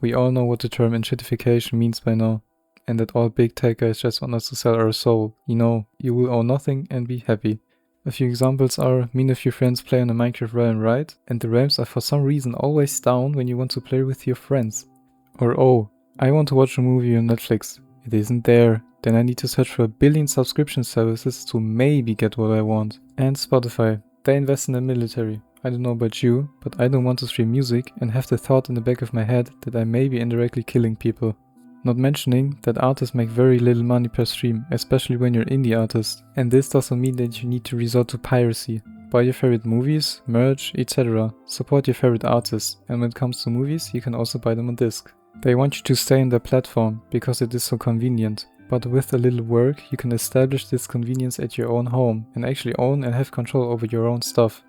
We all know what the term enshittification means by now, and that all big tech guys just want us to sell our soul. You know, you will own nothing and be happy. A few examples are, me and a few friends play on a Minecraft realm, right? And the realms are for some reason always down when you want to play with your friends. Or oh, I want to watch a movie on Netflix. It isn't there. Then I need to search for a billion subscription services to maybe get what I want. And Spotify. They invest in the military. I don't know about you, but I don't want to stream music and have the thought in the back of my head that I may be indirectly killing people. Not mentioning that artists make very little money per stream, especially when you're indie artist. And this doesn't mean that you need to resort to piracy. Buy your favorite movies, merch, etc. Support your favorite artists, and when it comes to movies, you can also buy them on disc. They want you to stay on their platform because it is so convenient. But with a little work, you can establish this convenience at your own home and actually own and have control over your own stuff.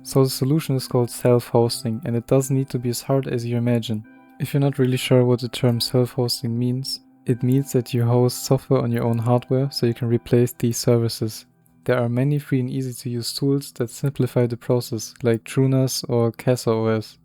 So the solution is called self-hosting, and it doesn't need to be as hard as you imagine. If you're not really sure what the term self-hosting means, it means that you host software on your own hardware so you can replace these services. There are many free and easy to use tools that simplify the process, like TrueNAS or CasaOS.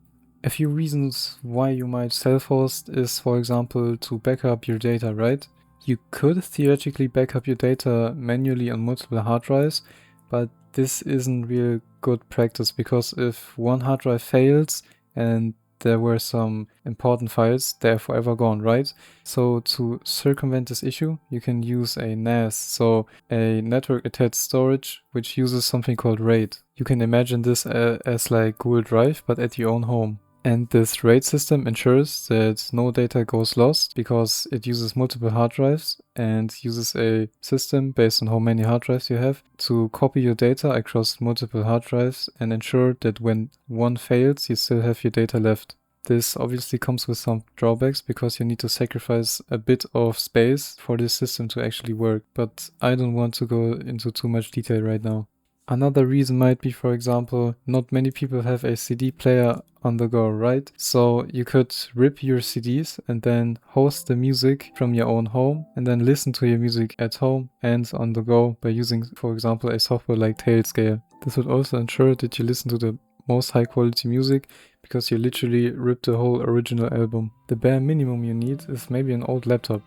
A few reasons why you might self-host is, for example, to back up your data, right? You could theoretically back up your data manually on multiple hard drives, but this isn't real good practice because if one hard drive fails and there were some important files, they're forever gone, right? So to circumvent this issue, you can use a NAS, so a network attached storage, which uses something called RAID. You can imagine this as like Google Drive, but at your own home. And this RAID system ensures that no data goes lost because it uses multiple hard drives and uses a system based on how many hard drives you have to copy your data across multiple hard drives and ensure that when one fails, you still have your data left. This obviously comes with some drawbacks because you need to sacrifice a bit of space for this system to actually work, but I don't want to go into too much detail right now. Another reason might be, for example, not many people have a CD player on the go, right? So you could rip your CDs and then host the music from your own home and then listen to your music at home and on the go by using, for example, a software like Tailscale. This would also ensure that you listen to the most high quality music because you literally ripped the whole original album. The bare minimum you need is maybe an old laptop.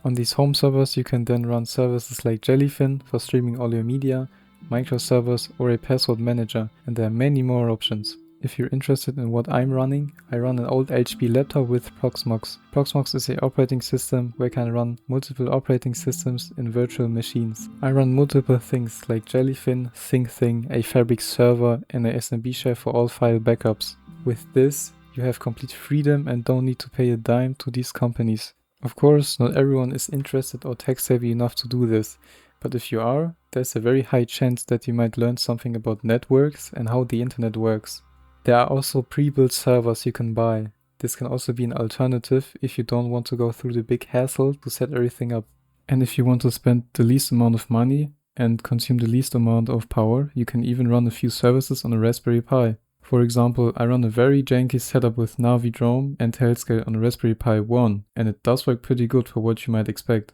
On these home servers you can then run services like Jellyfin for streaming all your media, MinecraftServers or a password manager, and there are many more options. If you're interested in what I'm running, I run an old HP laptop with Proxmox. Proxmox is an operating system where I can run multiple operating systems in virtual machines. I run multiple things like Jellyfin, ThinkThing, a Fabric server and a SMB share for all file backups. With this, you have complete freedom and don't need to pay a dime to these companies. Of course, not everyone is interested or tech savvy enough to do this. But if you are, there's a very high chance that you might learn something about networks and how the internet works. There are also pre-built servers you can buy. This can also be an alternative if you don't want to go through the big hassle to set everything up. And if you want to spend the least amount of money and consume the least amount of power, you can even run a few services on a Raspberry Pi. For example, I run a very janky setup with Navi Drone and Tailscale on a Raspberry Pi 1, and it does work pretty good for what you might expect.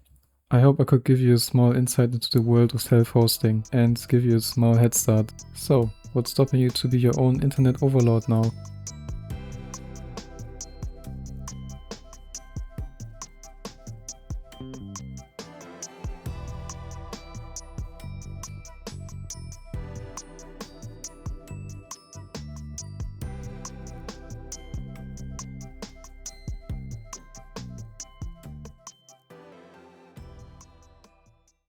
I hope I could give you a small insight into the world of self-hosting and give you a small head start. So, what's stopping you to be your own internet overlord now?